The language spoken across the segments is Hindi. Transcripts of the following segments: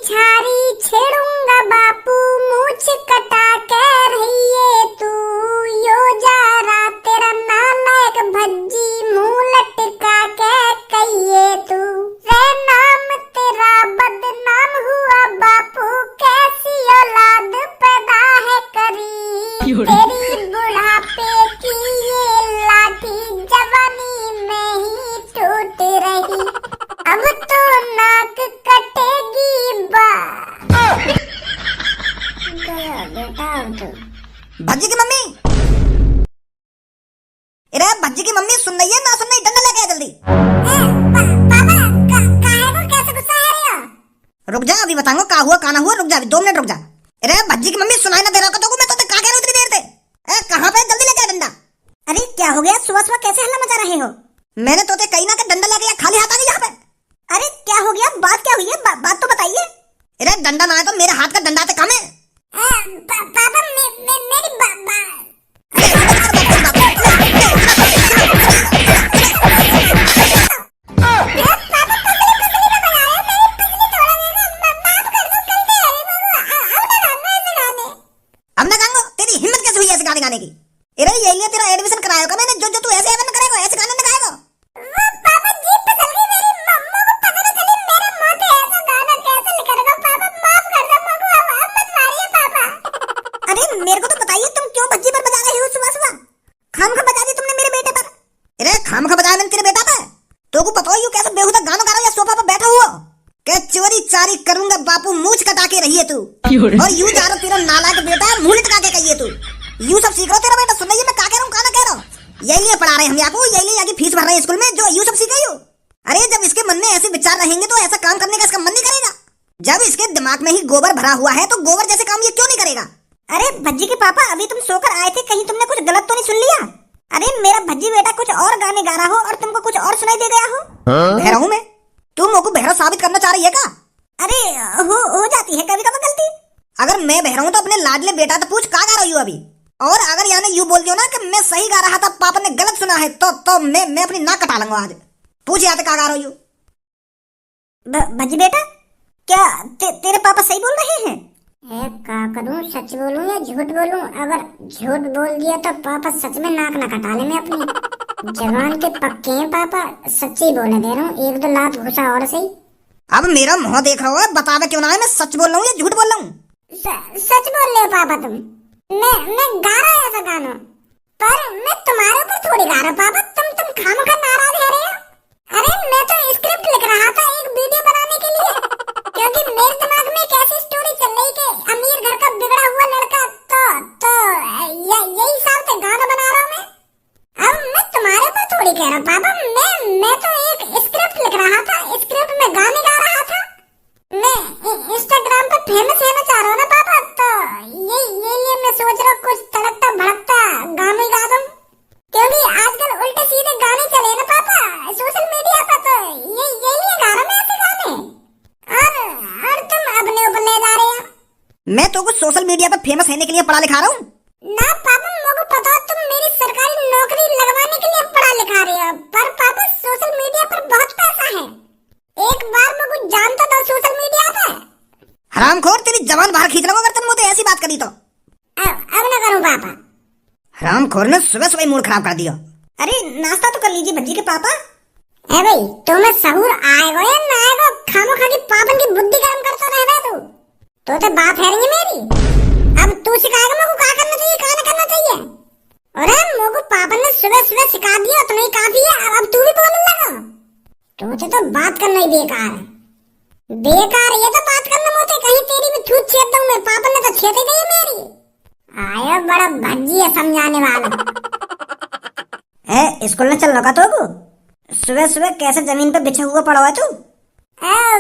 झाड़ी छेड़ूंगा बापू, मूछ कटा के रहिए तू। यो जा रहा तेरा नालायक भज्जी, मुंह लटका के कहिए तू। रे नाम तेरा बदनाम हुआ बापू, कैसी औलाद पैदा है करी। तेरी बुढ़ापे की ये लाठी जवानी में ही टूट रही, अब तो नाक कटेगी बा। गया बेटा अब तो। भज्जी की मम्मी, अरे भज्जी की मम्मी सुन रही है ना? सुन रही? डंडा लेके आ जल्दी। पापा काहे को कैसे गुस्सा है रे? रुक जा, अभी बताऊंगा का हुआ का ना हुआ। रुक जा, अभी 2 मिनट रुक जा। अरे भज्जी की मम्मी सुनाई ना दे रहा तो मैं तो कहा कह रहा हूं इतनी देर से? कहां पे? जल्दी लेके आ डंडा। अरे क्या हो गया? सुबह सुबह कैसे हल्ला मचा रहे हो? मैंने तो कहीं ना डंडा लेके या खाली हाथ आ गई यहाँ पे। अरे क्या हो गया? बात क्या हुई है? बात तो बताइए। अरे डंडा ना है तो मेरे हाथ का डंडा से कम है। पापा मेरी अब ना गांगो, तेरी हिम्मत कैसे हुई ऐसे गाने गाने की? अरे ये लिए तेरा एडमिशन कराया होगा मैंने, जो तू ऐसे एवन करेगा ऐसे गाने ना गाएगा। पापा जीप पे चल गई मेरी, मम्मा को पता ना चली मेरे मुंह से ऐसा गाना कैसे लिखेगा। पापा माफ कर दो मम्मा, अब मत मारिए पापा। अरे मेरे को तो बताइए तुम क्यों भज्जी पर बजा रही हो सुबह सुबह? खामखा बजा दी तुमने मेरे बेटे पर। अरे खामखा बजाया मैंने तेरे बेटा पर? तो को पता हो कैसे बेहुदा गाना गा रहा है या सोफा पर बैठा हुआ? क्या चोरी चारी करूंगा बापू, मूछ कटा के रहिए तू। और यूं जा रहा तेरा नालायक बेटा, मुंह लटका के कहिए तू। यूं सब सीख रहा तेरा बेटा। सुन रही है मैं का कह रहा हूं, का ना कह रहा हूं? यही लिए पढ़ा रहे हम आपको, यही लिए आगे फीस भर रहे हैं स्कूल में, जो यूं सब सीख रही हो। अरे जब इसके मन में ऐसे विचार रहेंगे तो ऐसा काम करने का इसका मन नहीं करेगा। जब इसके दिमाग में ही गोबर भरा हुआ है तो गोबर जैसे काम ये क्यों नहीं करेगा? अरे भज्जी के पापा, अभी तुम सोकर आए थे, कहीं तुमने कुछ गलत तो नहीं सुन लिया? अरे मेरा भज्जी बेटा कुछ और गाने गा रहा हो और तुमको कुछ और सुनाई दे गया हो। बहरा हूं मैं? तुम मुझको बहरा साबित करना चाह रही है का? अरे हो जाती है कभी कभी गलती। अगर मैं बहरा हूं तो अपने लाडले बेटा तो पूछ का गा रही हूं अभी। और अगर यानी यूं बोल दियो ना कि मैं सही गा रहा था, पापा ने गलत सुना है, तो मैं अपनी नाक कटा लूंगा आज। पूछ याद का गा रही हूं? भज्जी बेटा, क्या तेरे पापा सही बोल रहे हैं? क्या करूं, सच बोलूं या झूठ बोलूं? अगर झूठ बोल दिया तो पापा सच में नाक ना कटा ले। मैं अपनी जवान के पक्के हैं पापा, सच्ची बोले दे रहा हूँ। 1-2 लात घुसा और सही। अब मेरा मुंह देख रहा हो, बतावे क्यों ना है मैं सच बोल रहा हूँ या झूठ बोल रहा हूँ? सच बोल रहे हो पापा तुम। मैं गा रहा है ऐसा गाना, पर मैं तुम्हारे ऊपर थोड़ी गा रहा हूँ पापा। तुम खामखा नाराज है रहे हो। अरे मैं तो स्क्रिप्ट लिख रहा था एक वीडियो बनाने के लिए, क्योंकि मेरे दिमाग में एक ऐसी स्टोरी चल रही कि अमीर घर का बिगड़ा हुआ लड़का, तो यही हिसाब से गाना बना रहा हूँ मैं। अब मैं तुम्हारे ऊपर थोड़ी कह रहा हूँ पापा। मैं तो एक स्क्रिप्ट लिख रहा था, स्क्रिप्ट में गाने गा रहा था। मैं इंस्टाग्राम पर फेमस होना चाह रहा हूँ ना पापा, तो ये मैं सोच रहा हूँ कुछ तड़कता भड़कता गाने गा दूं, क्योंकि आजकल उल्टे सीधे गाने चले ना पापा सोशल मीडिया पर। तो ये लिए गा रहा हूँ मैं ऐसे गाने, और तुम अपने ऊपर ले जा रहे हो। मैं तो कुछ सोशल मीडिया पर फेमस होने के लिए पढ़ा लिखा रहा हूँ ना पापा। मुझे पता तुम मेरी सरकारी नौकरी लगवाने के लिए पढ़ा लिखा रहे हो, पर पापा सोशल मीडिया पर बहुत पैसा है। एक बार मैं कुछ जानता था सोशल मीडिया पे। हरामखोर, तेरी जबान बाहर खींच रहा हूँ अगर तुम मुझे ऐसी बात करी तो। अब ना करूँ पापा। हरामखोर ने सुबह सुबह मूड खराब कर दिया। अरे नाश्ता तो कर लीजिए भज्जी के पापा। है भाई, तुम्हें सहूर आएगा या ना आएगा, खामो खा के पापन की बुद्धि गर्म करता रहना तो बात है रही मेरी। अब तू सिखाएगा मुझको क्या करना चाहिए, क्या नहीं करना चाहिए। अरे मुझको पापन ने सुबह सुबह सिखा दिया तो नहीं काफी है, अब तू भी बोलने लगा। तुझे तो बात करना ही बेकार है। बेकार ये तो बात करना मोते, कहीं तेरी भी छूट छेद दूं मैं। पापन ने तो छेद ही दी मेरी। आया बड़ा भज्जी है समझाने वाला। स्कूल में चल रहा तो सुबह सुबह कैसे जमीन पे बिछा हुआ पड़ा हुआ है तू?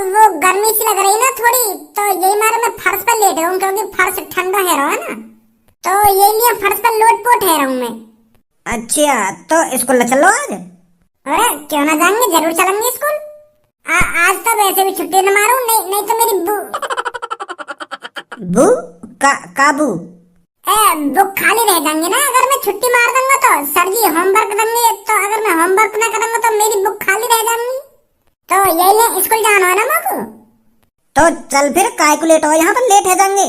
वो गर्मी सी लग रही ना थोड़ी, तो यही मारे मैं फर्श पर लेटे हूँ, क्योंकि फर्श ठंडा है रहा है ना, तो यही लिए फर्श पर लोटपोट है रहा हूँ मैं। अच्छा, तो स्कूल चल लो आज? अरे क्यों ना जाएंगे, जरूर चलेंगे स्कूल। आज तो वैसे भी छुट्टी न मारूं, नहीं तो मेरी बू का बू बुक खाली रह जाएंगे ना अगर मैं छुट्टी मार दूंगा तो। सर जी होमवर्क देंगे, तो अगर मैं होमवर्क ना करूंगा तो मेरी बुक खाली रह जाएंगी। तो यही ले स्कूल जाना है ना मुझको। तो चल फिर, काय को लेट हो, यहाँ पर लेट है जाएंगे।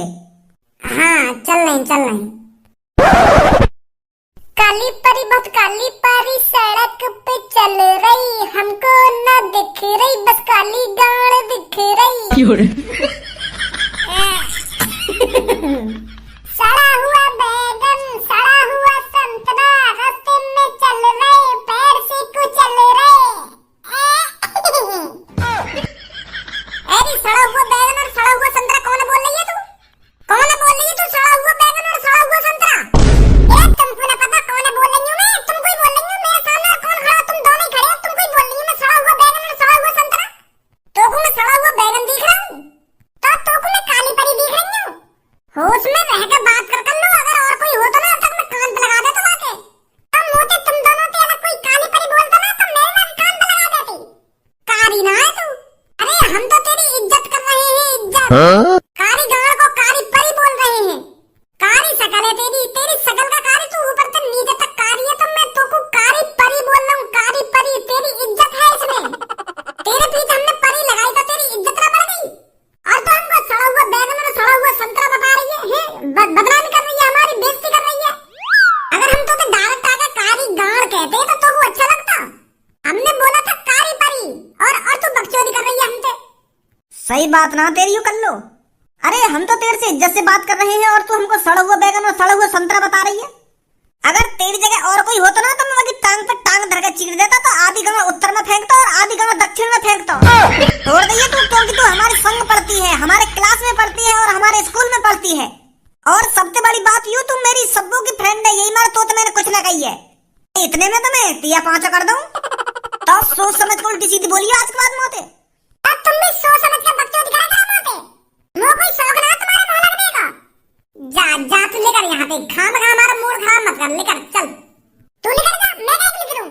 हाँ चल नहीं। काली परी बहुत काली परी सड़क पे चल रही, हमको ना दिख रही, बस काली गाड़ दिख रही। सड़ा हुआ बैगन, सड़ा हुआ संतरा, रास्ते में चल रहे, पैर से कुचल रहे। अरे सड़ा हुआ बैगन और सड़ा हुआ संतरा कौन बोल रही है तू? कौन बोल रही है तू? सड़ा हुआ बैगन और सड़ा हुआ संतरा? तुमको ना पता कौन बोल रही हूँ मैं? तुम कोई बोल रही हूँ मेरे सामने, कौन खड़ा? तुम दोनों ही खड़े हो। तुम कोई बोल रही हूँ मैं सड़ा हुआ बैगन और सड़ा हुआ संतरा? तो को मैं सड़ा हुआ बैगन दिख रहा हूँ? तो को मैं काली परी दिख रही हूँ? होश में रहकर बात कर लो। अगर और कोई हो तो ना अब तक मैं कान पे लगा देता आके। अब मोटे तुम दोनों थे, अगर कोई काली परी बोलता ना तो मैं ना कान पे लगा देती। कारी ना है तू? अरे हम तो तेरी इज्जत कर रहे हैं, इज्जत। कारी गाड़ को कारी परी बोल रहे हैं। कारी शकल है तेरी, तेरी शकल का कारी, तू ऊपर से नीचे तक कारी है, तो मैं तो को कारी परी बोल रहा हूँ। कारी परी, तेरी इज्जत है इसमें। तेरे पीछे हमने परी लगाई तो तेरी इज्जत ना बढ़ गई? और तो हमको सड़ा हुआ बैगन और सड़ा हुआ संतरा बता रही है, बदनामी कर रही है, हमारी बेइज्जती कर रही है। अगर हम तो डायरेक्ट आकर कारी गाड़ कहते तो वो अच्छा लगता। हमने बोला था कारी परी, और तू बकचोदी कर रही है हमसे। सही बात ना तेरी, यूं कर लो। अरे हम तो तेरे से इज्जत से बात कर रहे हैं और तू हमको सड़ा हुआ बैगन और सड़ा हुआ संतरा बता रही है। अगर तेरी जगह और कोई होता ना तो मैं वही टांग पे टांग धर के चीर देता, तो आधी गंगा उत्तर में फेंकता और आधी गंगा दक्षिण में फेंकता। तोड़ दी तू, क्योंकि तू हमारे संग पढ़ती है, हमारे क्लास में पढ़ती है और हमारे स्कूल में पढ़ती है। और सबसे बड़ी बात यूं, तुम मेरी सब्बू की फ्रेंड है, यही मार तो मैंने कुछ ना कही है। इतने में तो मैं तिया पांचा कर दूं। तो सोच समझ को उल्टी सीधी बोलिए आज के बाद मोते। अब तुम भी सोच समझ कर बकचोदी करा करा मोते। मुझे कोई शौक ना तुम्हारे मुंह लगने का। जा तू लेकर यहाँ पे, खाम खा हमारा मूड खराब मत कर, लेकर चल। तू लेकर जा, मैं नहीं लिख लूं।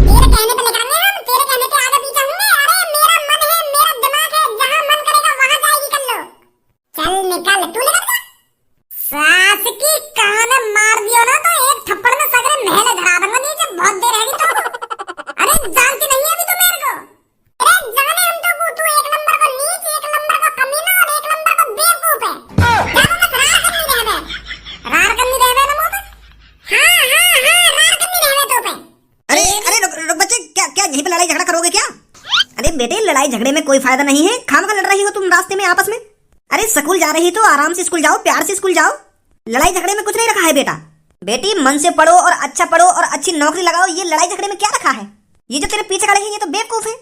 तेरे कहने पे लेकर आएंगे हम, तेरे कहने पे आगे पीछे होंगे। अरे मेरा मन है, मेरा दिमाग है, जहाँ मन करेगा वहाँ जाएगी कर लो। चल निकल, तू लेकर जा। सास की कान में मार दियो ना तो एक थप्पड़ में सगरे महल धरा दूंगा नीचे, बहुत देर रहेगी तो। अरे जानती नहीं है अभी तो मेरे को। अरे जाने हम तो को, तू एक नंबर को नीच, एक नंबर को कमीना और एक नंबर को बेवकूफ है। जानो मत रार करनी रहवे ना मुंह पे। हाँ रार करनी रहवे तो पे। अरे रुक बच्चे, क्या यहीं पे लड़ाई झगड़ा करोगे क्या? अरे बेटे, लड़ाई झगड़े में कोई फायदा नहीं है, खामखा लड़ रही हो तुम रास्ते में आपस में। अरे स्कूल जा रही तो आराम से स्कूल जाओ, प्यार से स्कूल जाओ। लड़ाई झगड़े में कुछ नहीं रखा है बेटा। बेटी मन से पढ़ो और अच्छा पढ़ो और अच्छी नौकरी लगाओ, ये लड़ाई झगड़े में क्या रखा है? ये जो तेरे पीछे खड़े हैं ये तो बेवकूफ है।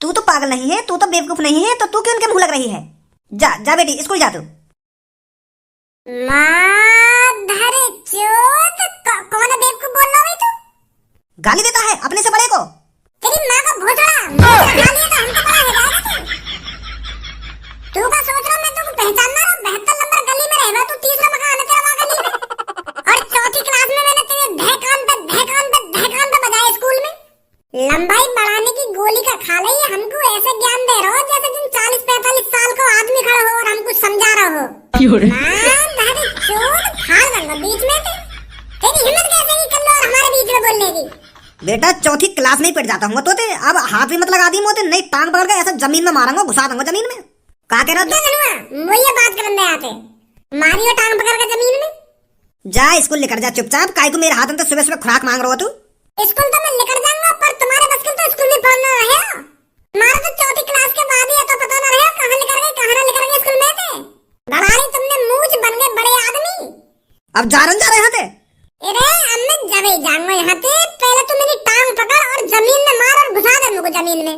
तू तो पागल नहीं है, तू तो बेवकूफ नहीं है, तो तू क्यों उनके मुंह लग रही है? जा बेटी स्कूल जा तू। माधर चोद, कौन बेवकूफ बोल रहा है तू? गाली देता है अपने से बड़े को। तेरी माँ का भोसड़ा खा लिया तो हमको पता है जाएगा तू का सोच रहा मैं तुमको पहचानना रहा। 72 नंबर गली में रहना, तू तीसरा मकान है तेरा वहाँ गली में। और चौथी क्लास में मैंने तेरे धहकान पे बजाया स्कूल में। लंबाई बढ़ाने की गोली का खा ली, हमको ऐसे ज्ञान दे रहा हो जैसे तुम 40-45 साल को आदमी खड़ा हो और हमको समझा रहा हो। बीच में तेरी हिम्मत कैसे की कर लो और हमारे बीच में बोलने की? बेटा चौथी क्लास में ही पिट जाता हूँ तो ते, अब हाथ भी मत लगा दी मोते, नहीं टांग पकड़ के ऐसा जमीन में मारूंगा, घुसा दूंगा जमीन में। कहा कह रहा वो ये बात करने आते मारियो टांग पकड़ के जमीन में। जा स्कूल लेकर जा चुपचाप, काय को मेरे हाथ में तो सुबह सुबह खुराक मांग रहा हो तू। स्कूल तो मैं लेकर जाऊंगा, पर तुम्हारे बस की तो स्कूल में पढ़ना रहे। हमारे तो चौथी क्लास के बाद ही तो पता ना रहे कहाँ लेकर गए कहाँ ना लेकर गए स्कूल में थे। लड़ाई तुमने मूंछ बन गए बड़े आदमी। अब जा रहे हैं थे। अरे अब मैं जब ही जाऊंगा यहाँ पे, पहले तो मेरी टांग पकड़ और जमीन में मार और घुसा दे मुझको जमीन में।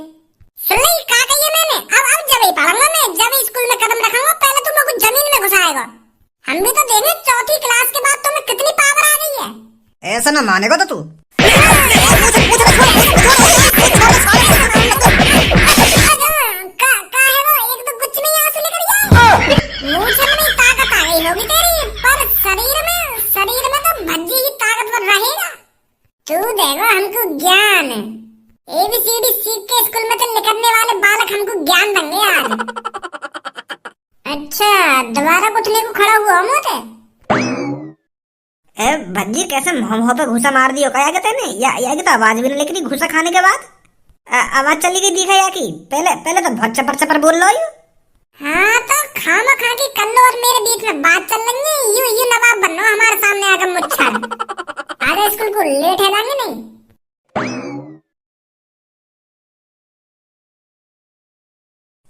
सुन ली क्या कही मैंने? अब जब ही पढ़ूंगा मैं, जब ही स्कूल में कदम रखूंगा पहले तुम मुझको जमीन में घुसाएगा। हम भी तो देखें चौथी क्लास के बाद तुम्हें कितनी पावर आ गई है। ऐसा ना मानेगा तो तू। होगी तेरी, पर शरीर में तो भज्जी ही ताकतवर रहेगा। तू देखो हमको ज्ञान ABCD सीख के स्कूल में तो निकलने वाले बालक हमको ज्ञान देंगे आज। अच्छा दोबारा कुटने को खड़ा हुआ मोटे। ए भज्जी कैसे मुंह पे घुसा मार दियो क्या कहते हैं या तो आवाज भी नहीं निकली घुसा खाने के बाद। आवाज चली गई दिखा या की? पहले तो बहुत चपर चपर बोल लो। हाँ तो खामा खा की कल्लो और मेरे बीच में बात चल रही है, यू नवाब बनो हमारे सामने आकर मुच्छर। आज स्कूल को लेट है जाएंगे नहीं।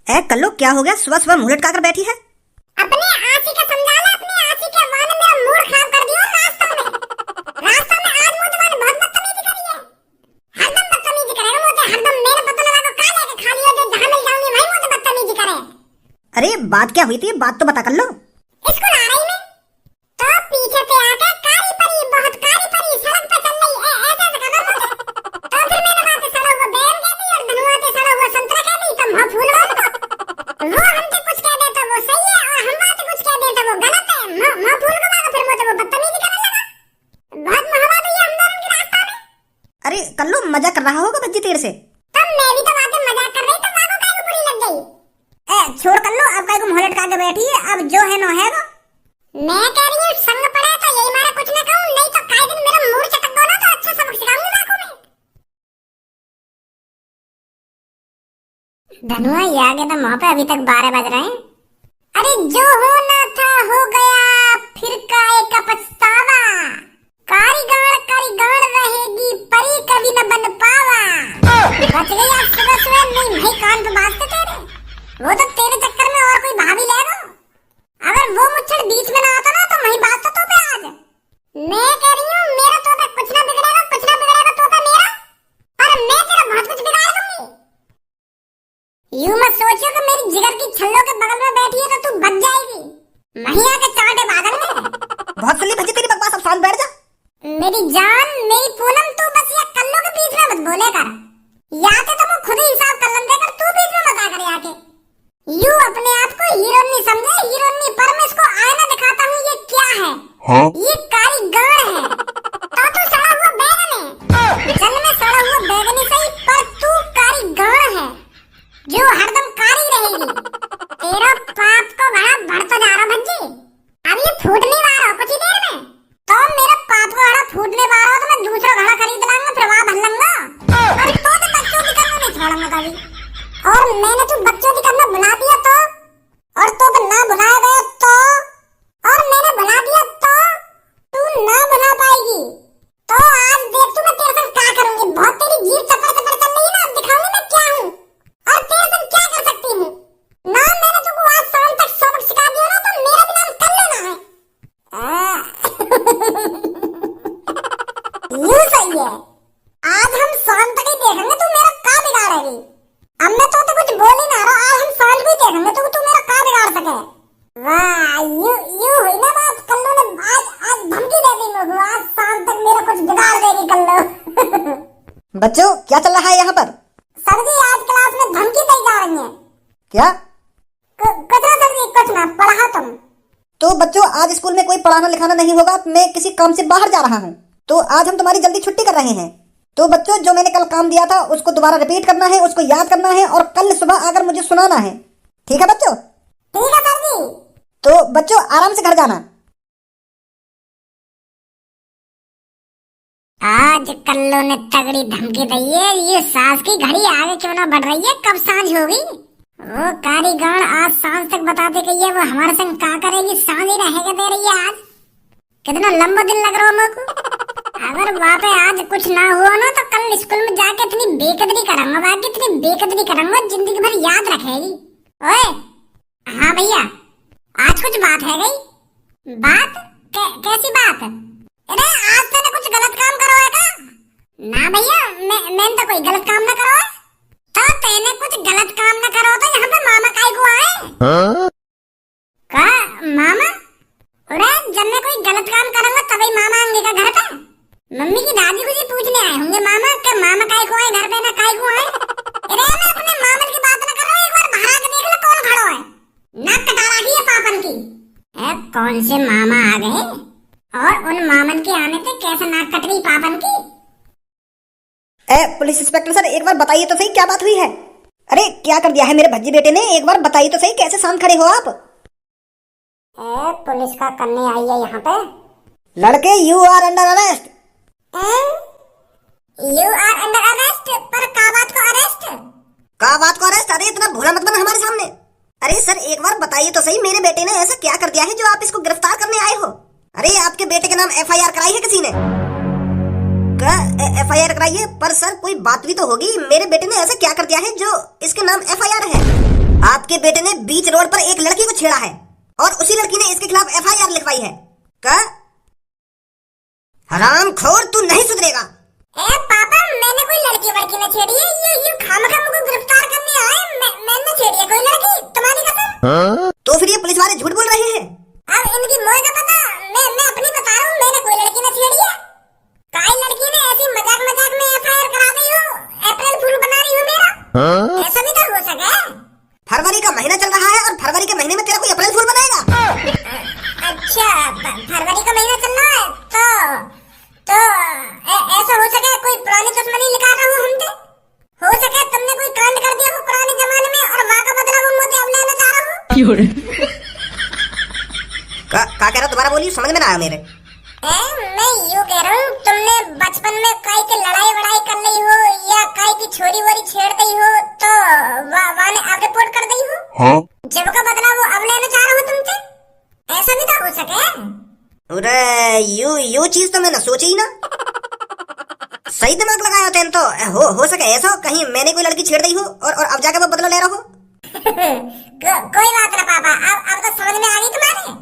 ए कल्लू क्या हो गया, सुबह सुबह मुंह लटका कर बैठी है? अपने आशी का समझा ला, अपने आशी के वाने मेरा मूड खराब कर दिया। रास्ता में आज मुझे मैंने बहुत बदतमीजी करी है। हरदम बदतमीजी करेगा मुझे, हरदम मेरे पता लगा को काले के खा लिया, जो जहां मिल जाऊंगी वहीं मुझे बदतमीजी करे। अरे बात क्या हुई थी, बात तो बता कल्लू। स्कूल आ रही मैं तो पीछे से आके कारी परी, बहुत कारी परी सड़क पे चल रही है, ऐसे से खबर मुझे। तो फिर मैंने वहां से सड़ा हुआ बैर कह दी और धनुआ से सड़ा हुआ संतरा कह दी, तो मुंह फूल गया। वो हमसे कुछ कह देता वो सही है और हम वहां से कुछ कह देता वो गलत है। मुंह फूल गया, फिर मुझे वो बदतमीजी करने लगा। बहुत महवा दी हम दोनों की रास्ता में। अरे कल्लू मजाक कर रहा होगा बच्ची तेरे से। तब मैं भी तो वहां पे मजाक कर रही, तब वहां को काहे को बुरी लग गई। छोड़ कल्लू, अब काय को मुंह लटका के बैठी है, अब जो है नो है वो। मैं कह रही हूँ संग पड़ा तो यही मारा कुछ ना कहूँ, नहीं तो काहे दिन मेरा मूड चटक दो ना तो अच्छा सबक सिखाऊंगी लाखों में। धनुआ ये आ गया था वहां पे, अभी तक 12 बज रहे हैं। अरे जो होना था हो गया, फिर काहे का पछतावा, कारीगर रहेगी परी कभी न बन पावा। बच गई आज सुबह सुबह, नहीं भाई कान पे बाजते तेरे, वो तो तेरे चक्कर में और कोई भाभी ले लो। अगर वो मुच्छड़ बीच में ना आता ना तो वही बात तो पे आज। मैं कह रही हूँ मेरा तो पे कुछ ना बिगड़ेगा तो पे मेरा, पर मैं तेरा बहुत कुछ बिगाड़ दूंगी। यूं मत सोचियो कि मेरी जिगर की छल्लों के बगल में बैठी है तो तू बच जाएगी, वहीं आके चाटे बादल में। बहुत सुन ली भजी तेरी बकवास, अब शांत बैठ जा। मेरी जान मेरी पूनम, तू बस ये कल्लों के बीच में मत बोले कर, या तो मैं खुद ही हिसाब कर लूं, देकर तू बीच में मत आ कर आके। यू अपने आप को हीरोइन नहीं समझे, हीरोइन नहीं, पर मैं इसको आईना दिखाता हूँ। ये क्या है? हाँ? ये कारीगर है। तो तू सड़ा हुआ बैगन है, चल मैं सड़ा हुआ बैगन ही सही, पर तू कारीगर है जो हरदम कारी रहेगी। तेरा पाप को घड़ा बढ़ता जा रहा भज्जी, अब ये फूटने वाला कुछ ही देर में। तो मेरा पाप को घड़ा फूटने वाला हो तो मैं दूसरा घड़ा खरीद लाऊंगा, फिर वहां भर लूंगा। और तो बच्चों की करना नहीं छोड़ूंगा कभी। और मैंने तो बच्चों की करना बुला दिया तो, और तो ना बुलाया गया तो, और मैंने बुला दिया तो तू ना बुला पाएगी। तो आज देख तू मैं तेरे साथ क्या करूंगी। बहुत तेरी जीभ चपड़ चपड़ चल रही है ना, अब दिखाऊंगी मैं क्या हूँ और तेरे साथ क्या कर सकती हूँ ना। मैंने तुमको आज शाम तक सबक सिखा दिया ना, तो मेरा भी नाम कर लेना है। यूं सही है, आज हम शाम तक ही देखेंगे तू मेरा क्या बिगाड़ेगी। अब मैं तो कुछ बोल ही ना रहा, आज हम शाम को ही देखेंगे तो तू मेरा क्या बिगाड़ सके। वाह यू हुई ना बात, कल्लू ने आज धमकी दे दी मुझे, आज शाम तक मेरा कुछ बिगाड़ देगी कल्लू। बच्चों क्या चल रहा है यहाँ पर? सर जी आज क्लास में धमकी दी जा रही है। क्या? कुछ ना सर जी, कुछ ना, पढ़ा तुम। तो बच्चों आज स्कूल में कोई पढ़ाना लिखाना नहीं होगा, मैं किसी काम से बाहर जा रहा हूँ, तो आज हम तुम्हारी जल्दी छुट्टी कर रहे हैं। तो बच्चों जो मैंने कल काम दिया था उसको दोबारा रिपीट करना है, उसको याद करना है और कल सुबह आकर मुझे सुनाना है, ठीक है बच्चों? ठीक है सर जी। तो बच्चों आराम से घर जाना। आज कल्लू ने तगड़ी धमकी दी है, ये सांस की घड़ी आगे क्यों ना बढ़ रही है, कब सांझ होगी। वो कारीगर आज सांझ तक बताते कि ये वो हमारे संग क्या करेगी, सांझ ही रहेगा दे रही है। आज कितना लंबा दिन लग रहा है मेरे को। अगर वहाँ पे आज कुछ ना हुआ ना तो कल स्कूल में जाके इतनी बेकदरी करूंगा, बाकी इतनी बेकदरी करूंगा जिंदगी भर याद रखेगी। ओए हाँ भैया, आज कुछ बात है गई? बात कैसी बात? अरे आज तूने कुछ गलत काम करो है का? ना भैया, मैंने तो कोई गलत काम ना करो है। तो तेने कुछ गलत काम ना करो तो यहाँ पे मामा काहे को आए? का मामा? अरे जब मैं कोई गलत काम करूंगा तभी मामा आएंगे का घर पे? मम्मी की दादी को जी पूछने आए होंगे मामा के मामा काहे को आए घर पे, ना काहे को आए। अरे मैं अपने मामन की बात ना कर रहा हूँ, एक बार बाहर आके देख ले कौन खड़ा है, नाक कटा रखी है पापन की। कौन से मामा आ गए और उन मामन के आने से कैसे नाक कट गई पापन की। पुलिस इंस्पेक्टर सर एक बार बताइए तो सही क्या बात हुई है? अरे क्या कर दिया है मेरे भज्जी बेटे ने, एक बार बताइए तो सही, कैसे शांत खड़े हो आप? पुलिस का करने आई है यहाँ पे। लड़के you are under arrest. You are under arrest, पर का बात को अरेस्ट? का बात को अरेस्ट? अरे इतना भोला मत बना हमारे सामने। अरे सर एक दिया है जो आप इसको गिरफ्तार करने आए हो? अरे आपके बेटे के नाम एफआईआर कराई है किसी ने? एफआईआर कराई है? पर सर कोई बात भी तो होगी, मेरे बेटे ने ऐसा क्या कर दिया है जो इसके नाम एफआईआर है? आपके बेटे ने बीच रोड पर एक लड़की को छेड़ा है और उसी लड़की ने इसके खिलाफ एफआईआर लिखवाई है। का हरामखोर, तू नहीं सुधरेगा। ए पापा, मैंने कोई लड़की वड़की न छेड़ी है, ये खामखा मुझको गिरफ्तार करने आए। मैंने छेड़ी है कोई लड़की, तुम्हारी कसम। तो फिर ये पुलिस वाले झूठ बोल रहे हैं। अब इनकी मोह का पता, मैं अपनी बता रहा हूँ, मैंने कोई लड़की न छेड़ी है। काई लड़की ने ऐसी मजाक मजाक में एफआईआर करा दी हो, अप्रैल फूल बना रही हो मेरा। ऐसा भी तो हो सके। फरवरी का महीना चल रहा है और फरवरी के महीने में तेरा कोई अप्रैल फूल बनाएगा? अच्छा, फरवरी का महीना चल रहा है तो ऐसा हो सके कोई पुरानी दुश्मनी निकाल रहा हूँ हमसे। हो सके तुमने कोई कांड कर दिया हो पुराने जमाने में और वहाँ का बदला वो मुझे अब लेना चाह रहा हूँ। का कह रहा, दोबारा बोलिए, समझ में ना आया मेरे। मैं यूँ कह रहा हूँ, तुमने बचपन में काई की लड़ाई वड़ाई कर ली हो या काई की छोरी वोरी छेड़ दी हो तो वहाँ ने आप रिपोर्ट कर दी हो। हाँ? जब का बदला वो अब लेना चाह रहा हूँ तुमसे। ऐसा भी तो हो सके। अरे यू चीज तो मैंने सोची ही ना। सही दिमाग लगाया तेन तो। हो सके ऐसा कहीं मैंने कोई लड़की छेड़ दी हो और अब जाके वो बदला ले रहा हो। कोई बात ना पापा, अब तो समझ में आ गई तुम्हारे।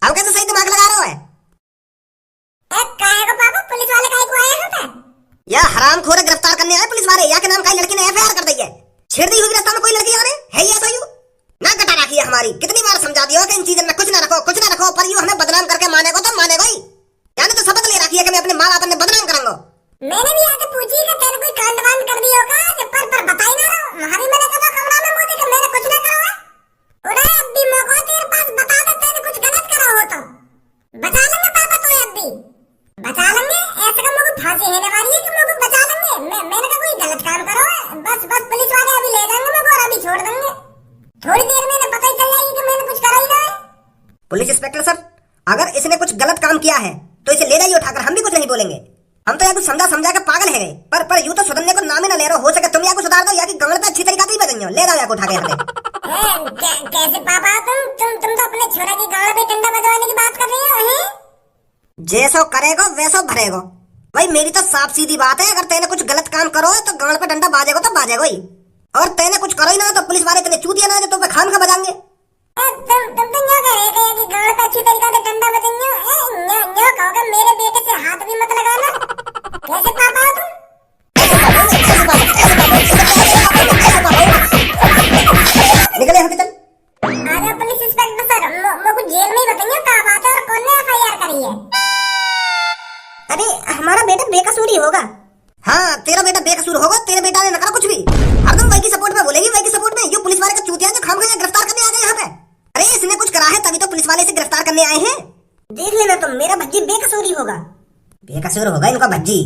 अब कैसे सही दिमाग लगा रहा है? काहे को पापा, पुलिस वाले काहे को आए हैं पे? या हरामखोर गिरफ्तार करने आए पुलिस वाले, या के नाम का लड़की ने एफआईआर कर दी है। छेड़ दी होगी रास्ता में कोई लड़की है ये ऐसा यू ना कटा रखी है हमारी। कितनी बार समझा दिया कि इन चीजों में कुछ ना रखो, पर यू हमें बदनाम करके मानेगा तो मानेगा ही। यानी तो शपथ ले रखी है कि मैं अपने माँ बाप ने बदनाम करूंगा। मैंने भी आके पूछी कि तेरे कोई कांड वांड कर दिया होगा, पर बताई ना रहो। महारी मैंने कहा कमरा में मुझे कि मैंने कुछ ना करा है। उरे अब भी मौका तेरे पास, बता दे तेने कुछ गलत करा हो तो बचा लेंगे पापा, तो अब भी बचा लेंगे। ऐसे का मुझे फांसी होने वाली है कि मुझे बचा लेंगे। मैंने कहा कोई गलत काम करो है, बस पुलिस वाले अभी ले जाएंगे मुझे और अभी छोड़ देंगे। थोड़ी देर में पता ही चल जाएगी कि मैंने कुछ करा ही ना है। पुलिस इंस्पेक्टर सर, अगर इसने कुछ गलत काम किया है तो इसे ले जाइए उठाकर, हम भी कुछ नहीं बोलेंगे। हम तो यहाँ कुछ समझा के पागल है गए, पर यूं तो सुधरने को नाम ही ना ले रहे हो सके तुम या को सुधार दो या कि गंगड़ पे अच्छी तरीका से ही बदल ले जाओ या को उठा के यहाँ पे। कैसे पापा, तुम तो अपने छोरा की गाड़ पे डंडा बजवाने की बात कर रहे हो हैं? जैसो करेगो वैसो भरेगो। भाई मेरी तो साफ सीधी बात है, अगर तेने कुछ गलत काम करो तो गाड़ पे डंडा बाजेगा तो बाजेगा ही, और तेने कुछ करो ही ना तो पुलिस वाले तेने चूतिया ना तो खाम खा बजाएंगे। तुम तो न्यों कह रहे थे कि गाड़ पे अच्छी तरीका से डंडा बजेंगे। न्यों कहोगे मेरे बेटे से हाथ भी मत लगाना। कैसे पापा हो तुम? निकले यहाँ से चल। आजा पुलिस इंस्पेक्टर सर, मुझे जेल में ही बताइए कहाँ बात है और कौन ने एफआईआर करी है। अरे हमारा बेटा बेकसूर ही होगा। हाँ तेरा बेटा बेकसूर होगा, तेरे बेटा ने न करा कुछ भी। हरदम वही की सपोर्ट में बोलेगी, वही की सपोर्ट में। ये पुलिस वाले का चूतिया जो खामखा गिरफ्तार करने आ गए यहाँ पे। अरे इसने कुछ करा है तभी तो पुलिस वाले इसे गिरफ्तार करने आए हैं। देख लेना तुम, मेरा भज्जी बेकसूर ही होगा। बेकसूर होगा इनका भज्जी।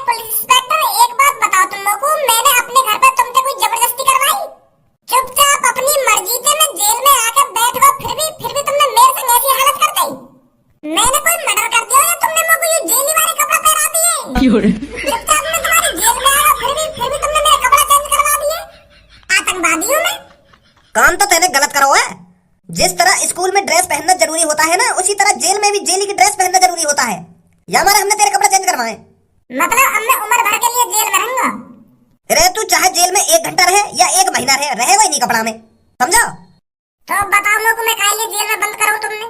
पुलिस इंस्पेक्टर एक बात बताओ तुम लोगों को, मैंने अपने घर पे तुमसे कोई जबरदस्ती करवाई? चुपचाप अपनी मर्जी से मैं जेल में आके बैठ गया, फिर भी तुमने मेरे संग ऐसी हालत कर दी। मैंने कोई मर्डर कर दिया या तुमने मुझे ये जेली वाले कपड़े पहना दिए? चुपचाप मैं तुम्हारी जेल में आया, फिर भी तुमने मेरे कपड़े चेंज करवा दिए। आतंकवादी हूँ मैं? काम तो तेने गलत करो है। जिस तरह स्कूल में ड्रेस पहनना जरूरी होता है ना, उसी तरह जेल में भी जेली की ड्रेस पहनना जरूरी होता है। या हमारे हमने तेरे कपड़े चेंज करवाए? मतलब हमने उम्र भर के लिए जेल में रहूंगा? अरे तू चाहे जेल में 1 घंटा रहे या 1 महीना रहेगा ही नहीं कपड़ा में, समझा? तो बताओ लोगों मैं काहे लिए जेल में बंद करूं तुमने?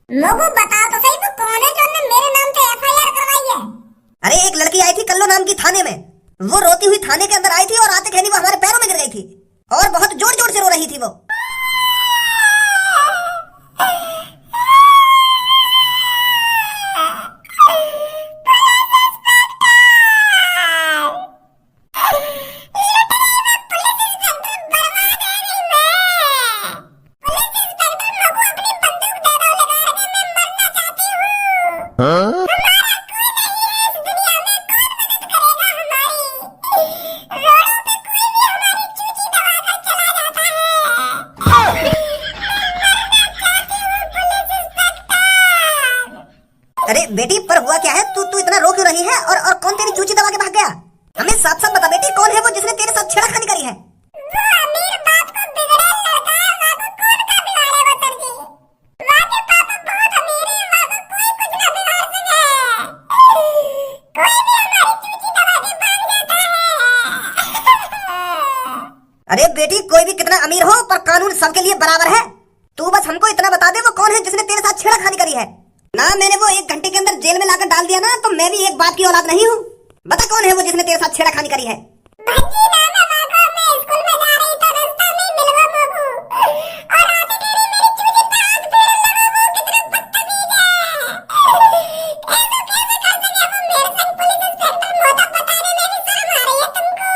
लोगों बताओ तो सही, वो कौन है जो ने मेरे नाम से एफआईआर करवाई है? अरे एक लड़की आई थी कल्लो नाम की थाने में। वो रोती हुई थाने के अंदर आई थी और आते कहनी वो हमारे पैरों में गिर गई थी और बहुत जोर जोर से रो रही थी वो। क्या है? तू तू इतना रो क्यों रही है? और कौन तेरी चूची दबा के भाग गया? हमें साफ साफ बता बेटी, कौन है वो जिसने तेरे साथ छेड़खानी करी है? वो अमीर बाप को बिगड़ेल लड़का है, वहाँ को कौन का बिगाड़े वो सर जी। वहाँ के पापा बहुत अमीर है, वहाँ को कोई कुछ ना बिगाड़ सके। कोई भी हमारी चूची दबा के भाग जाता है। अरे बेटी, कोई भी कितना अमीर हो पर कानून सबके लिए बराबर है। तू बस हमको इतना बता दे वो कौन है जिसने तेरे साथ छेड़खानी करी है। ना मैंने वो 1 घंटे के अंदर जेल में लाकर डाल दिया ना, तो मैं भी एक बाप की औलाद नहीं हूँ। बता कौन है वो जिसने तेरे साथ छेड़खानी करी है? भज्जी नाम है वहाँ को। मैं स्कूल में जा रही तो रास्ता में मिलवा मोगू और आते मेरी चूची पे हाथ फेरने लगा। वो कितना बदतमीज है। ऐसा कैसे कर सके वो? मेरे संग पुलिस इंस्पेक्टर मोहतब बताने में भी शर्म आ रही है तुमको।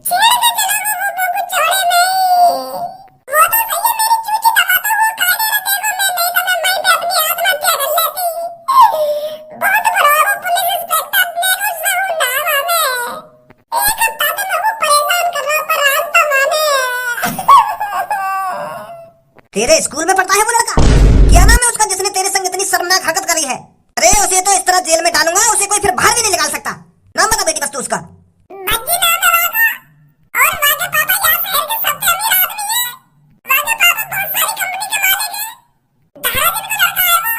छेड़ के चला वो मोगू छोड़े नहीं। वो तो सही है मेरी चूची दबा तो वो कायदे रखेगा। मैं नहीं तो मैं वहीं पे अपनी आत्महत्या कर लेती। बहुत बड़ा वो पुलिस इंस्पेक्टर, अपने को सहू ना माने। एक हफ्ता से मैं वो परेशान कर रहा हूँ पर आज तो माने। तेरे स्कूल में पढ़ता है वो लड़का? क्या नाम है उसका जिसने तेरे संग इतनी शर्मनाक हरकत करी है? अरे उसे तो इस तरह जेल में डालूंगा, उसे कोई फिर बाहर भी नहीं निकाल सकता। नाम बता बेटी बस तू उसका। भज्जी नाम है वहाँ का। और वहाँ के पापा यहाँ शहर के सबसे अमीर आदमी है। वहाँ के पापा बहुत सारी कंपनी के मालिक हैं। दहाड़ दिन का लड़का है वो।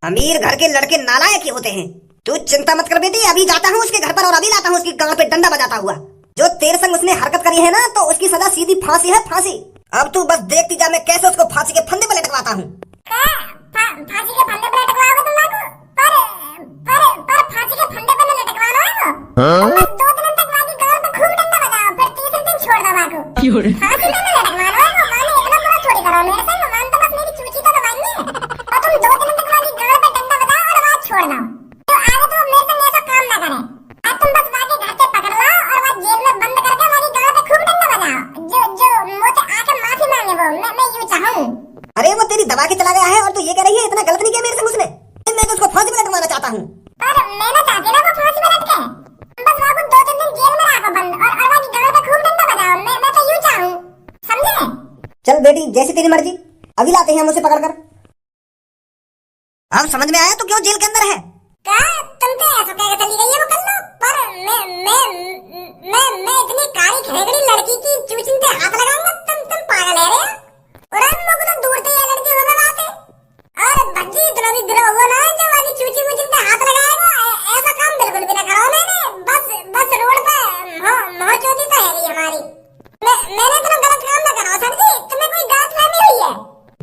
अमीर घर के लड़के नालायक ही होते हैं। तू चिंता मत कर बेटी, अभी जाता हूँ उसके घर पर और अभी लाता हूँ उसकी गांड पे डंडा बजाता हुआ। जो तेरे संग उसने हरकत करी है ना, तो उसकी सजा सीधी फांसी है, फांसी। अब तू बस देखती जा मैं कैसे उसको फांसी के फंदे पर लटकवाता हूँ। फांसी के फंदे पर लटकवाओगे तुम लोग? पर फांसी के फंदे पर न लटकवाना है वो। बस 2 दिन तक वहाँ की गांड पे खूब डंडा बजाओ, फिर तीसरे दिन छोड़ दो वहाँ को। फांसी पे न लटकवाना है वो। माने इतना बुरा थोड़ी करो मेरे से। मान तो बस मेरी चूची तो दबाएंगे और तुम 2 दिन तक वहाँ की गांड पे डंडा बजाओ और वहाँ छोड़ दो। तो आगे तो मेरे संग ऐसा काम ना करे। अब तुम बस वहाँ के घर से पकड़ लो और वहाँ जेल में बंद करके वहाँ की गांड पे खूब डंडा बजाओ। जो मुझसे आके माफी मांगे वो, मैं यूं चाहूँ। अरे वो तेरी दबा के चला गया है और तू ये कह रही है इतना गलत नहीं किया मेरे संग उसने। मैं तो उसको फांसी में लटकवाना चाहता हूँ। पर मैं ना चाहती ना वो फांसी में लटके। बस वहाँ को 2-3 दिन जेल में रखो बंद और वहाँ की गांड पे खूब डंडा बजाओ। मैं तो यूं चाहूँ, समझे? चल बेटी, जैसी तेरी मर्जी। अभी लाते हैं हम उसे पकड़ कर। अब समझ में आया तू क्यों जेल के अंदर है? क्या तुम तो ऐसा कह चली गई है वो कर लो। पर मैं इतनी काली खरेगड़ी लड़की की चूचिन पे हाथ लगाऊंगा? तुम पागल है रे। और हम लोग तो दूर से ये लड़की होगा वहाँ से। और भज्जी इतना भी गिरा हुआ ना जो वाली चूची मुझे पे हाथ लगाएगा। ऐसा काम बिल्कुल भी ना करो। मैंने बस रोड पे मोहचोदी तो है रही हमारी। मैंने इतना गलत काम ना करो सर जी। तुम्हें कोई गलत फहमी हुई है?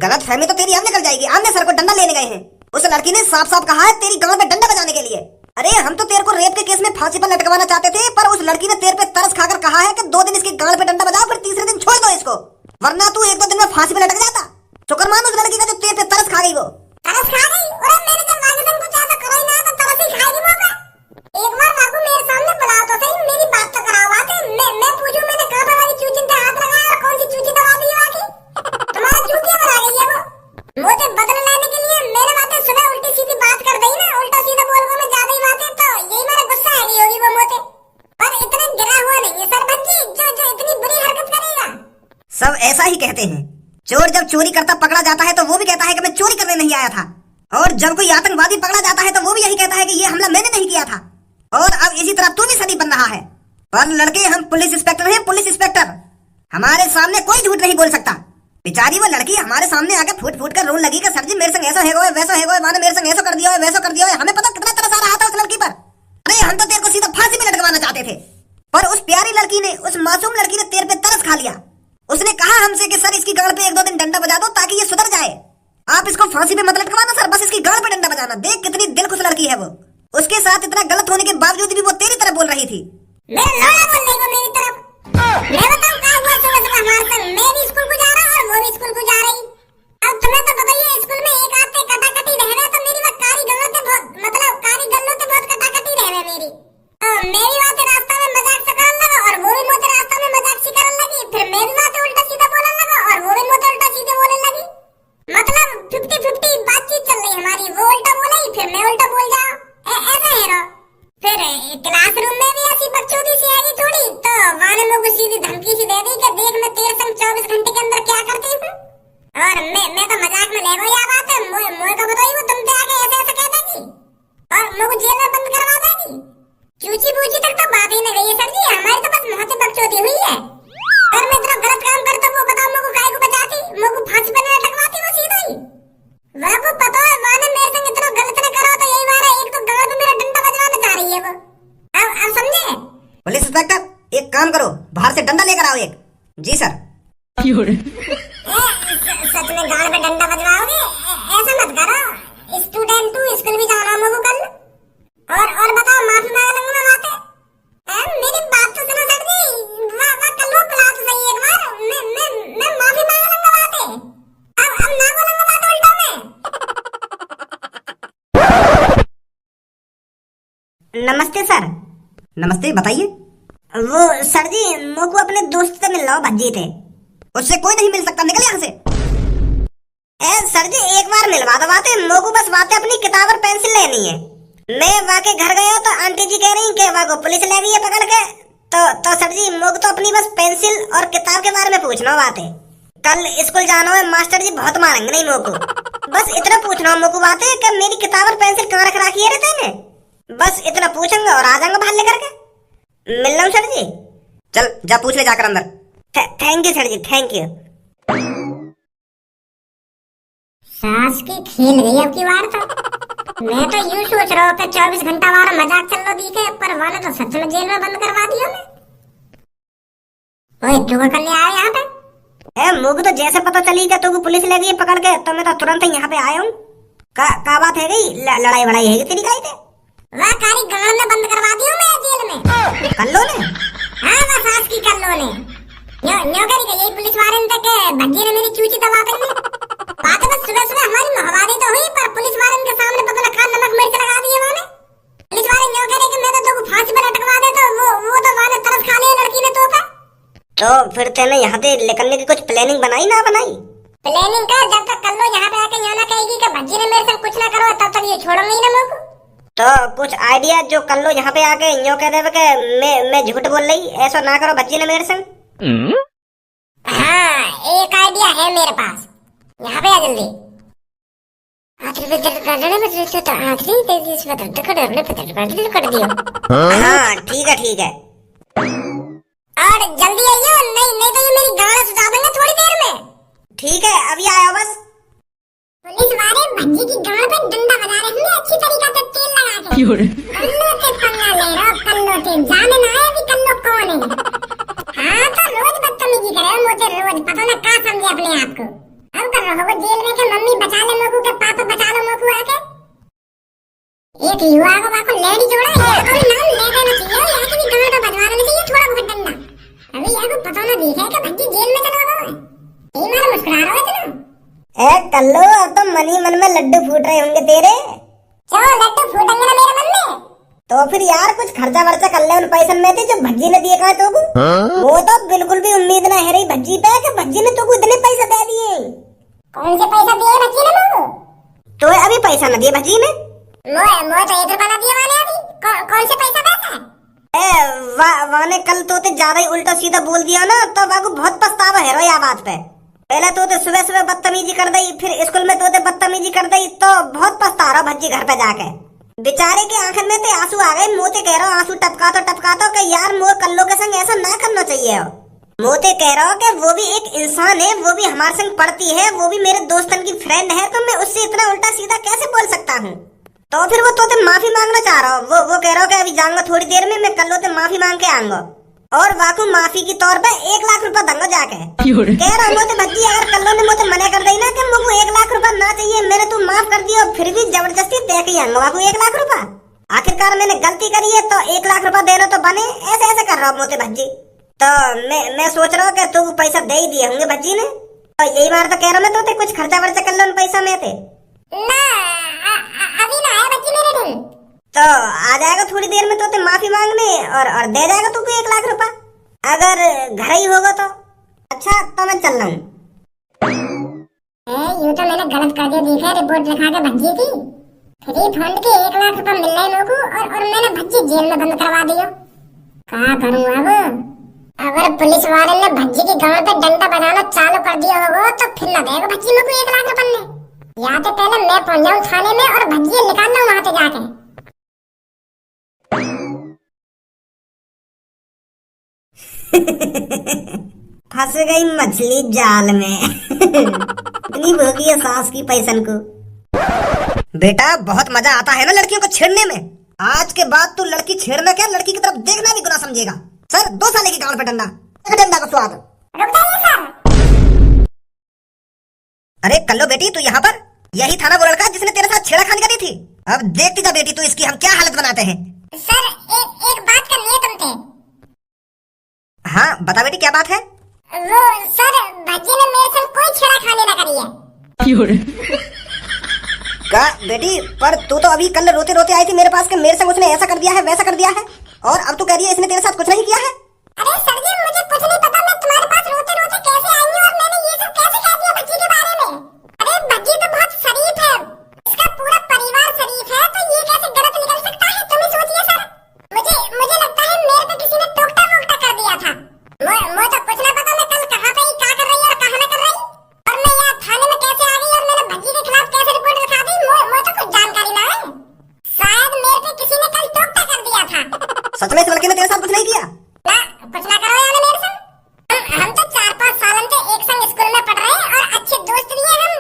गलत फहमी तो तेरी अब निकल जाएगी। आमने सर को डंडा लेने गए हैं। उस लड़की ने साफ साफ कहा है तेरी गांड पे डंडा बजाने के लिए। अरे हम तो तेरे को रेप के केस में फांसी पर लटकवाना चाहते थे, पर उस लड़की ने तेरे पे तरस खाकर कहा है कि 2 दिन इसकी गांड पे डंडा बजाओ, फिर तीसरे दिन छोड़ दो इसको, वरना तू 1-2 दिन में फांसी पे लटक जाता। शुक्र मान उस लड़की का जो तेरे पे तरस खा गई। वो तरस खा गई? और मैंने जब वागिसन को चाहा करो ही ना तो तरस ही खाएगी वो। एक बार वागू मेरे सामने बुलाओ तो सही, मेरी बात तो कराओ। बात है मैं पूछूं मैंने कहां पर वाली चूचिन पे हाथ लगाया और कौन सी चूची दबा दी वाकी? तुम्हारा चूतिया बना गई है वो। मुझे बदला लेने के लिए मेरे बातें सुबह उल्टी सीधी बात कर दी ना, उल्टा सीधा बोल वो मैं ज्यादा ही बातें, तो यही मेरा गुस्सा आ गई होगी वो मोते। पर इतना गिरा हुआ नहीं है सर भज्जी जो इतनी बुरी हरकत करेगा। सब ऐसा ही कहते हैं। चोर जब चोरी करता पकड़ा जाता है तो वो भी कहता है कि मैं चोरी करने नहीं आया था, और जब कोई आतंकवादी पकड़ा जाता है तो वो भी यही कहता है कि ये हमला मैंने नहीं किया था। और अब इसी तरह तू भी सदी बन रहा है। पर लड़के हम पुलिस इंस्पेक्टर हैं, पुलिस इंस्पेक्टर। हमारे सामने कोई झूठ नहीं बोल सकता। बेचारी वो लड़की हमारे सामने आके फूट फूट कर रोने लगी कि सर जी मेरे संग ऐसा है गो वैसा है गो, माने मेरे संग ऐसा कर दिया है वैसा कर दिया है। हमें पता कितना तरस आ रहा था उस लड़की पर। अरे हम तो तेरे को सीधा फांसी में लटकवाना चाहते थे, पर उस प्यारी लड़की ने, उस मासूम लड़की ने तेरे पे तरस खा लिया। उसने कहा हमसे कि सर इसकी गांड पे 1-2 दिन डंडा बजा दो ताकि ये सुधर जाए। आप इसको फांसी पे मत लटकवाना सर, बस इसकी गांड पे डंडा बजाना। देख कितनी दिलखुश लड़की है वो। उसके साथ इतना गलत होने के बावजूद भी वो तेरी तरह बोल रही थी। मैं लौड़ा बोल रही हूँ मेरी तरफ। मैं बताऊँ क्या हुआ सुबह सुबह हमारे संग। मैं भी स्कूल को जा रहा और वो भी स्कूल को जा रही। अब तुम्हें तो पता ही है स्कूल में एक आध से कटाकटी रहना, तो मेरी वो काली गल्लों से बहुत कटाकटी रहना मेरी। मेरी बात रास्ता में मजाक सा करने लगा और वो भी मुझे रास्ता में मजाक सी करने लगी। फिर मैं भी बातें उल्टा सीधा बोलने लगा और वो भी मुझे उल्टा सीधे बोलने लगी। मतलब 50-50 बातचीत चल रही हमारी। वो उल्टा बोले फिर मैं उल्टा बोल जाऊं, ऐसा है रो। फिर क्लासरूम में भी ऐसी बकचोदी सी आई थोड़ी, तो वाले मुझे सीधी धमकी सी दे दी कि देख मैं तेरे संग 24 घंटे के अंदर क्या करती हूँ। और मैं तो मजाक में ले गई। बात है मोए को बताई वो तुम पे आके ऐसे ऐसे कहते पुलिस इंस्पेक्टर एक काम करो, बाहर से डंडा लेकर आओ एक। जी सर। सच में गाड़ पे डंडा बजवाओगे? ऐसा मत करो, स्टूडेंट तू स्कूल भी जाना होगा कल। और बताओ, माफी मांग लूंगा बातें। मेरी बात तो सुनो सर जी, वाह कल वो बुला तो सही एक बार। मैं माफी मांग लूंगा बातें। अब ना बोलूंगा बातें उल्टा में। नमस्ते सर। नमस्ते, बताइए। वो सर जी, मोको अपने दोस्त से मिलना भज्जी थे। उससे कोई नहीं मिल सकता, निकल यहाँ से। सर जी एक बार मिलवा दो बातें, मोको बस बातें अपनी किताब और पेंसिल लेनी है। मैं वाके घर गया तो आंटी जी कह रही कि वाको पुलिस ले गई है पकड़ के। तो सर जी मोको तो अपनी बस पेंसिल और किताब के बारे में पूछना बातें। कल स्कूल जाना है, मास्टर जी बहुत मारेंगे नहीं मोको। बस इतना पूछना मोको बातें कि मेरी किताब और पेंसिल कहाँ रख रखी है रहते ने। बस इतना पूछूंगा और आ जाऊंगा बाहर लेकर के। मिल रहा हूँ सर जी। चल जा पूछ ले जाकर अंदर। Thank you sir ji, thank you. सास की खेल रही अब की बार तो। मैं तो यूं सोच रहा हूँ कि 24 घंटा वाला मजाक चल रहा दिखे, पर वाले तो सच में जेल में बंद करवा दिया मैं। ओए तू कर ले आया यहाँ पे? मुझे तो जैसे पता चली कि तू पुलिस ले गई पकड़ के, तो मैं तो तुरंत ही यहाँ पे आया हूँ। का बात है गई? लड़ाई वड़ाई है तेरी कहीं पे? वह कारी गाड़ में बंद करवा दी हूँ मैं जेल में। कल्लो ने? हाँ वह सास की कल्लो ने। न्यो करी गई पुलिस वाले ने तक भज्जी ने मेरी चूची दबा करने। बात बस सुबह सुबह हमारी मोहवादी तो हुई, पर पुलिस वाले के सामने पता ना खान नमक मिर्च लगा दिए मैंने। पुलिस वाले न्यो करे कि मैं तो तुमको फांसी पर लटकवा दे, तो वो तो वाले तरस खा लिया लड़की ने तो पे। तो फिर तेने यहाँ पे निकलने की कुछ प्लानिंग बनाई ना बनाई? प्लानिंग का जब तक कल्लो यहाँ पे आके यहाँ ना कहेगी कि भज्जी ने मेरे से कुछ ना करो, तब तक ये छोड़ूंगा ही ना मेरे को। तो कुछ आइडिया जो कल्लो यहाँ पे आके यूं कह देवे कि मैं झूठ बोल रही, ऐसा ना करो भज्जी ने मेरे संग। हाँ एक आइडिया है मेरे पास, यहाँ पे आ जल्दी। हाँ ठीक है। और जल्दी आइयो, नहीं तो ये मेरी गाड़ सुझा देंगे थोड़ी देर में। ठीक है अभी आया बस। पुलिस वाले भज्जी की गाड़ पे डंडा बजा रहे हैं अच्छी तरीके से तेल लगा के। कल्लो से पंगा ले रहा हो, कल्लो से जाने ना है अभी कल्लो कौन है। हाँ तो रोज बदतमीजी करे मुझे, रोज पता ना क्या समझे अपने आप को। अब कर रहा हो जेल में के मम्मी बचा ले मोकू के पापा बचा लो मोकू आके। एक युवा को बाको लेडी जोड़ा है, कोई नाम ले देना चाहिए यहाँ की भी गाड़ तो बजवा देना चाहिए थोड़ा बहुत डंडा। अभी यहाँ को पता ना दिखे कि भज्जी जेल में चला गया है। ये मार मुस्कुरा रहा है इतना। कल्लो अब तो मन ही मन में लड्डू फूट रहे होंगे तेरे। क्यों लड्डू फूटेंगे ना मेरे मन में? तो फिर यार कुछ खर्चा वर्चा कर ले उन पैसन में थे जो भज्जी ने दिए कहा तो वो तो बिल्कुल भी उम्मीद ना है रही भज्जी पे कि भज्जी ने तो इतने पैसे दे दिए। कौन से पैसा दिए भज्जी ने मुझको? तो अभी पैसा न दिए भज्जी ने? मोए तो 1 रुपया ना दिए वाले अभी। कौन से पैसा पैसा? वाने कल तो ज्यादा ही उल्टा सीधा बोल दिया ना, तो बाबू बहुत पछतावा है रो या बात पे। पहले तो सुबह बदतमीजी कर दी, फिर स्कूल में तो बदतमीजी कर दी, तो बहुत पछता रहा भज्जी घर पे जाके। बेचारे के आंखन में तो आंसू आ गए, मोते कह रहा हूँ आंसू टपका तो कि यार मोर कल्लो के संग ऐसा ना करना चाहिए। मोते कह रहा हूँ कि वो भी एक इंसान है, वो भी हमारे संग पढ़ती है, वो भी मेरे दोस्तन की फ्रेंड है, तो मैं उससे इतना उल्टा सीधा कैसे बोल सकता हूँ। तो फिर वो तो माफी मांगना चाह रहा हूँ। वो कह रहा हूँ कि अभी जाऊंगा थोड़ी देर में, मैं कल्लो से माफी मांग के आऊंगा और वाकू माफी की तौर पे 1 लाख रुपया दूंगा जाके। कह रहा हूँ भज्जी अगर कल्लो ने मुझे मना कर दी ना कि मुझे 1 लाख रुपया ना चाहिए, मैंने तू माफ कर दिया, फिर भी जबरदस्ती दे के आऊंगा वाकू 1 लाख रुपया। आखिरकार मैंने गलती करी है तो 1 लाख रुपया देना तो बने, ऐसे कर रहा हूँ मोते भज्जी। तो मैं सोच रहा हूँ कि तू पैसा दे ही दिए होंगे भज्जी ने, तो यही बार तो कह रहा मैं तो कुछ खर्चा वर्चा कर लो पैसा में थे ना। अभी ना है भज्जी मेरे दिन, तो आ जाएगा थोड़ी देर में तो माफी मांगने और दे जाएगा तू 1 लाख रुपया अगर घर ही होगा तो। अच्छा तो मैं चल रहा हूँ। यूं तो मैंने गलत कर दिया, देखा रिपोर्ट लिखा के भज्जी थी फ्री फंड के 1 लाख रुपया मिल रहे लोगों को, और मैंने भज्जी जेल में बंद करवा दिया। क्या करूँ अब? अगर पुलिस वाले ने भज्जी की गांव पे डंडा बजाना चालू कर दिया होगा तो फिर ना देगा भज्जी मेरे को 1 लाख रुपये। या तो पहले मैं पहुंच जाऊँ थाने में और भज्जी निकालना वहां से जाके। फंस गई मछली जाल में। इतनी भोगी है सास की पैसन को। बेटा बहुत मजा आता है ना लड़कियों को छेड़ने में, आज के बाद तू लड़की छेड़ना क्या, लड़की की तरफ देखना भी गुनाह समझेगा। सर 2 साल की गांड पे डंडा, डंडा का स्वाद। रुक जाइए सर। अरे कल्लो बेटी तू यहाँ पर, यही थाना वो लड़का जिसने तेरे साथ छेड़खानी करी थी। अब देखती जा बेटी तू इसकी हम क्या हालत बनाते हैं। सर एक बात करनी है तुमसे। हाँ बता बेटी क्या बात है। वो सर भज्जी ने मेरे से कोई छेड़खानी ना करी है। का बेटी, पर तू तो अभी कल रोते रोते आई थी मेरे पास के मेरे संग उसने ऐसा कर दिया है वैसा कर दिया है, और अब तू कह रही है इसने तेरे साथ कुछ नहीं किया है। अरे सर जी मुझे कुछ नहीं पता, मैं तुम्हारे पास रोते रोते कैसे आई हूँ और मैंने ये सब कैसे कह दिया भज्जी के बारे में। अरे भज्जी तो बहुत शरीफ है, इसका पूरा परिवार शरीफ है, तो ये कैसे गलत निकल सकता है, तुम ही सोचिए सर। मुझे लगता है मेरे पे किसी ने टोकता वोकता कर दिया था। मुझे तो कुछ ना पता मैं कल कहाँ पे क्या कर रही और कहाँ ना कर रही, और मैं यहाँ थाने में कैसे आ गई और मैंने भज्जी के खिलाफ कैसे रिपोर्ट लिखा दी, मुझे तो कुछ जानकारी ना है। शायद मेरे पे किसी ने कल टोकता कर दिया था। सच में इस लड़के ने तेरे साथ कुछ नहीं किया? ना कुछ ना करो यार मेरे संग। हम तो 4-5 सालों से एक संग स्कूल में पढ़ रहे हैं और अच्छे दोस्त भी हैं हम,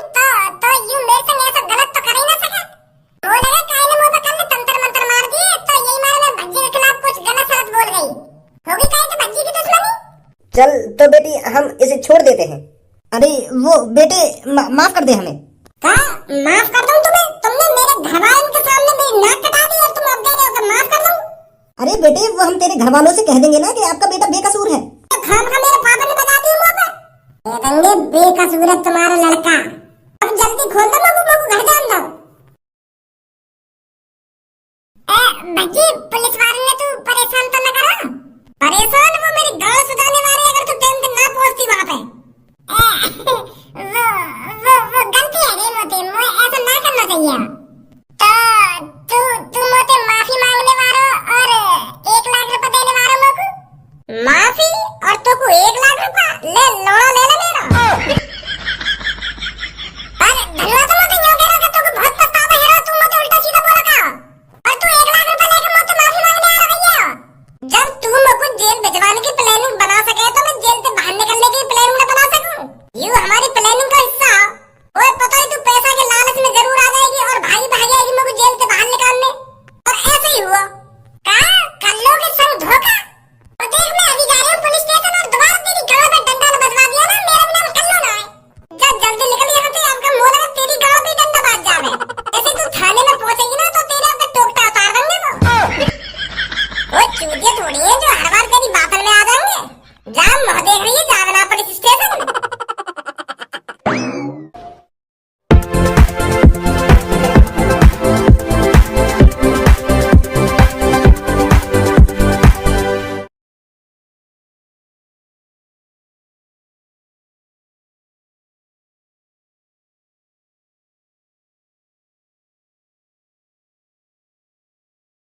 तो यूं मेरे संग ऐसा गलत तो कर ही ना सका। वो लगा काहे ने मुंह पे कल तंत्र मंत्र मार दिए, तो यही मारे मैं भज्जी के खिलाफ कुछ गलत सलत बोल गई होगी, कहीं तो भज्जी की दुश्मनी। चल तो बेटी हम इसे छोड़ देते हैं। अरे वो बेटे माफ कर दे हमें। क्या माफ कर दूं तुम्हें? तुमने मेरे घर वालों के सामने मेरी नाक कटा दी और तुम अब दे रहे हो कि माफ कर दूं? अरे बेटे वो हम तेरे घर वालों से कह देंगे ना कि आपका बेटा बेकसूर है। तो खाम का मेरे पापा ने बता दी मुंह पर, ये दंगे बेकसूर है तुम्हारा लड़का। अब जल्दी खोल दो मगू घर जान दो। भज्जी पुलिस वाले ने तू परेशान तो न करा? परेशान वो मेरी गांव सुधारने वाले, अगर तू टाइम पे ना पहुंचती वहां पे। वो गलती है रे मोते, मुझे ऐसा ना करना चाहिए। तो तू मोते माफी मांगने वाला और 1 लाख रुपए देने वाला मोको। माफी और तो को 1 लाख रुपए ले लोड़ा ले ले मेरा। अरे धन्यवाद मोते न्यों कह रहा कि तू को बहुत पछतावा है, तू मोते उल्टा सीधा बोला का, और तू 1 लाख रुपए लेके मोते माफी मांगने आ रही है। जब तू मुझको जेल भिजवाने की प्लानिंग बना सके तो मैं जेल से बाहर निकलने की प्लानिंग न बना सकूं? ये हमारी प्लानिंग का हिस्सा। ओए पता है तू पैसा के लालच में जरूर आ जाएगी और भागी भाग जाएगी मुझको जेल से बाहर निकालने, और ऐसे ही हुआ। कहा कल्लो के संग धोखा। और देख मैं अभी जा रही हूँ पुलिस स्टेशन, और दोबारा तेरी गांव पे डंडा न बजवा दिया ना, मेरा नाम कल्लो ना है। जब जल्दी निकल यहाँ से, आपका मुंह लगा तेरी गांव पे डंडा बाज जावे। ऐसे तू थाने में पहुंचेगी ना तो तेरे आपका टोकता उतार देंगे वो। वो चूतिया थोड़ी है जो हर